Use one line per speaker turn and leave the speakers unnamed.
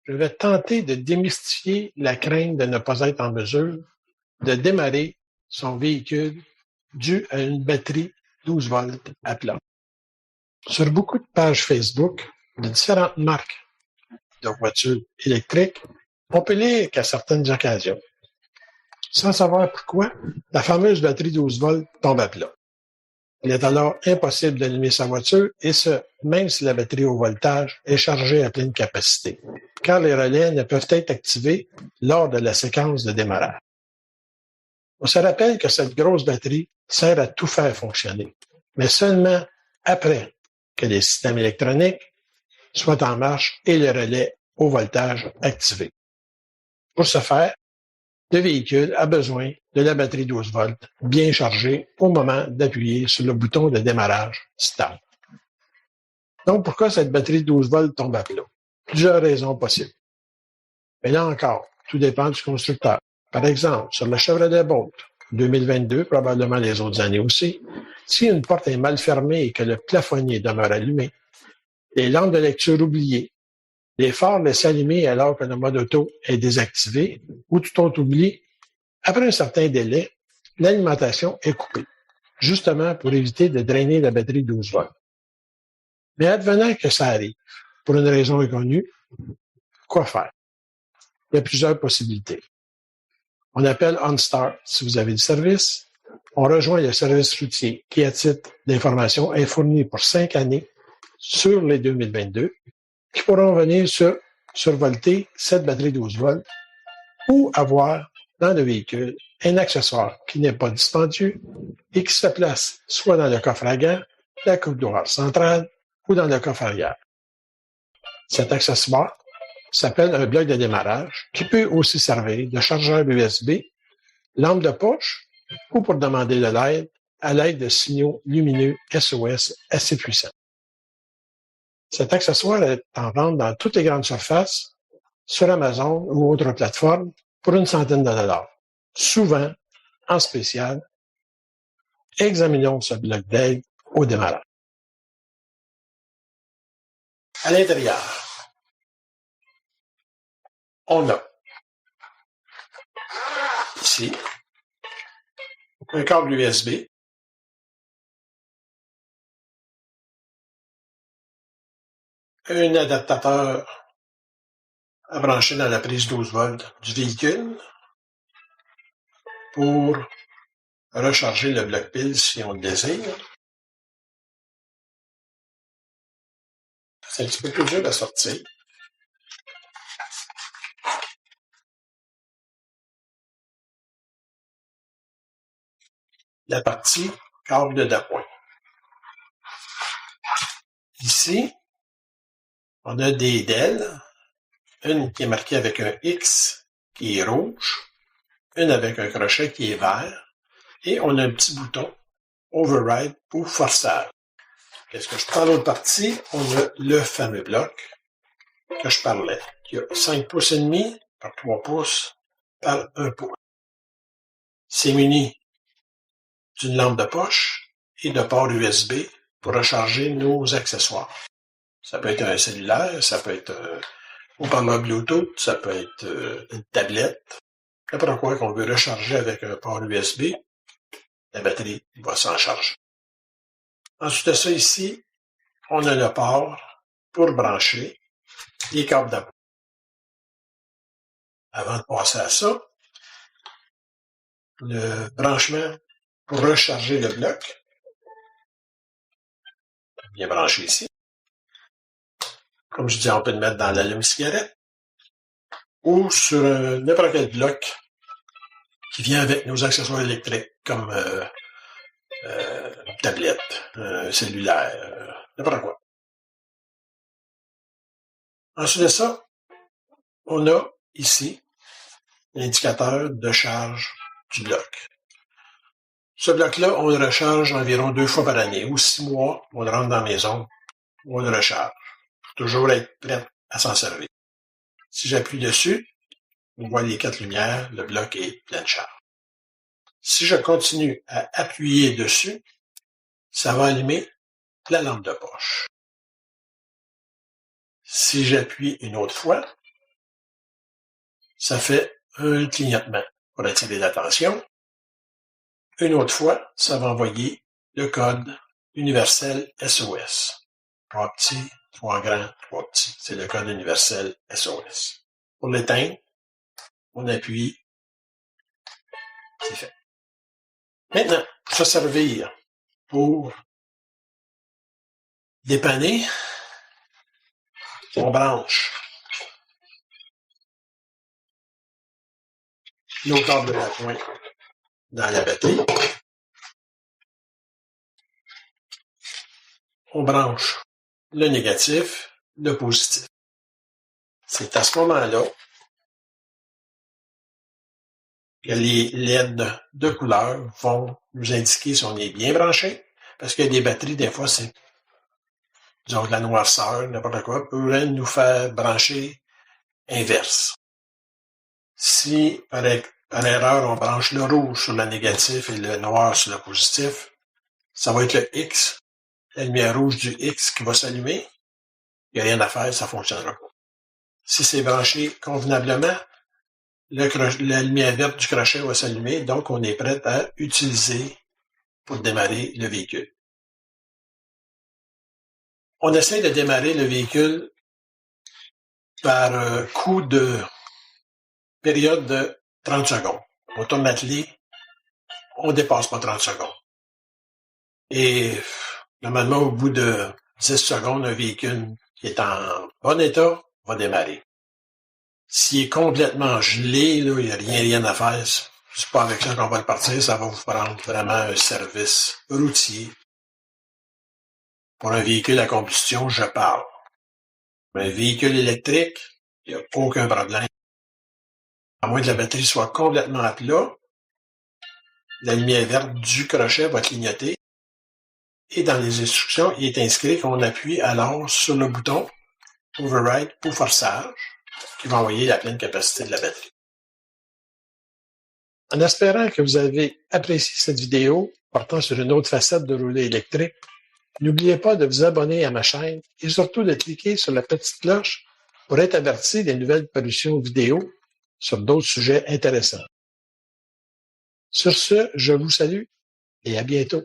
je vais tenter de démystifier la crainte de ne pas être en mesure de démarrer son véhicule dû à une batterie 12 volts à plat. Sur beaucoup de pages Facebook de différentes marques de voitures électriques, on peut lire qu'à certaines occasions, sans savoir pourquoi, la fameuse batterie 12 volts tombe à plat. Il est alors impossible d'allumer sa voiture, et ce, même si la batterie au voltage est chargée à pleine capacité, car les relais ne peuvent être activés lors de la séquence de démarrage. On se rappelle que cette grosse batterie sert à tout faire fonctionner, mais seulement après que les systèmes électroniques soient en marche et le relais au voltage activé. Pour ce faire, le véhicule a besoin de la batterie 12 volts bien chargée au moment d'appuyer sur le bouton de démarrage Start. Donc, pourquoi cette batterie 12 volts tombe à plat? Plusieurs raisons possibles. Mais là encore, tout dépend du constructeur. Par exemple, sur le Chevrolet Bolt 2022, probablement les autres années aussi, si une porte est mal fermée et que le plafonnier demeure allumé, les lampes de lecture oubliées, les phares laissés allumés alors que le mode auto est désactivé ou tout autre oubli, après un certain délai, l'alimentation est coupée, justement pour éviter de drainer la batterie 12 volts. Mais advenant que ça arrive, pour une raison inconnue, quoi faire? Il y a plusieurs possibilités. On appelle OnStart si vous avez du service. On rejoint le service routier qui, à titre d'information, est fourni pour 5 années sur les 2022, qui pourront venir survolter cette batterie 12 volts ou avoir dans le véhicule un accessoire qui n'est pas dispendieux et qui se place soit dans le coffre à gants, la coupe d'ouvert centrale ou dans le coffre arrière. Cet accessoire s'appelle un bloc de démarrage qui peut aussi servir de chargeur USB, lampe de poche ou pour demander de l'aide à l'aide de signaux lumineux SOS assez puissants. Cet accessoire est en vente dans toutes les grandes surfaces, sur Amazon ou autres plateformes, pour une centaine de dollars, souvent en spécial. Examinons ce bloc d'aide au démarrage. À l'intérieur, on a ici un câble USB, un adaptateur à brancher dans la prise 12 volts du véhicule pour recharger le bloc pile si on le désire. C'est un petit peu plus dur à sortir. La partie câble d'appoint. Ici, on a des DEL, une qui est marquée avec un X qui est rouge, une avec un crochet qui est vert, et on a un petit bouton Override ou forçage. Qu'est-ce que je prends l'autre partie? On a le fameux bloc que je parlais, qui a 5 pouces et demi par 3 pouces par 1 pouce. C'est muni d'une lampe de poche et de port USB pour recharger nos accessoires. Ça peut être un cellulaire, ça peut être un haut-parleur Bluetooth, ça peut être une tablette. N'importe quoi qu'on veut recharger avec un port USB, la batterie va s'en charger. Ensuite de ça, ici, on a le port pour brancher les câbles d'appoint. Avant de passer à ça, le branchement pour recharger le bloc, bien branché ici. Comme je dis, on peut le mettre dans l'allume-cigarette ou sur n'importe quel bloc qui vient avec nos accessoires électriques, comme tablette, cellulaire, n'importe quoi. Ensuite de ça, on a ici l'indicateur de charge du bloc. Ce bloc-là, on le recharge environ 2 fois par année, ou 6 mois, on le rentre dans la maison, on le recharge. Faut toujours être prêt à s'en servir. Si j'appuie dessus, on voit les 4 lumières, le bloc est plein de charge. Si je continue à appuyer dessus, ça va allumer la lampe de poche. Si j'appuie une autre fois, ça fait un clignotement pour attirer l'attention. Une autre fois, ça va envoyer le code universel SOS. 3 petits, 3 grands, 3 petits. C'est le code universel SOS. Pour l'éteindre, on appuie. C'est fait. Maintenant, pour se servir pour dépanner, on branche nos câbles d'appoint dans la batterie. On branche le négatif, le positif. C'est à ce moment-là que les LED de couleur vont nous indiquer si on est bien branché, parce qu'il y a des batteries, des fois, c'est, disons, de la noirceur, n'importe quoi, pourrait nous faire brancher inverse. Si, par erreur, on branche le rouge sur le négatif et le noir sur le positif, ça va être le X, la lumière rouge du X qui va s'allumer. Il n'y a rien à faire, ça fonctionnera pas. Si c'est branché convenablement, la lumière verte du crochet va s'allumer, donc on est prêt à utiliser pour démarrer le véhicule. On essaie de démarrer le véhicule par coup de période de 30 secondes. On tourne la clé, on dépasse pas 30 secondes. Et normalement, au bout de 10 secondes, un véhicule qui est en bon état va démarrer. S'il est complètement gelé, là, il n'y a rien à faire. C'est pas avec ça qu'on va le partir, ça va vous prendre vraiment un service routier. Pour un véhicule à combustion, je parle. Un véhicule électrique, il n'y a aucun problème. À moins que la batterie soit complètement à plat, la lumière verte du crochet va clignoter. Et dans les instructions, il est inscrit qu'on appuie alors sur le bouton Override pour forçage, qui va envoyer la pleine capacité de la batterie. En espérant que vous avez apprécié cette vidéo portant sur une autre facette de rouler électrique, n'oubliez pas de vous abonner à ma chaîne et surtout de cliquer sur la petite cloche pour être averti des nouvelles parutions vidéo sur d'autres sujets intéressants. Sur ce, je vous salue et à bientôt.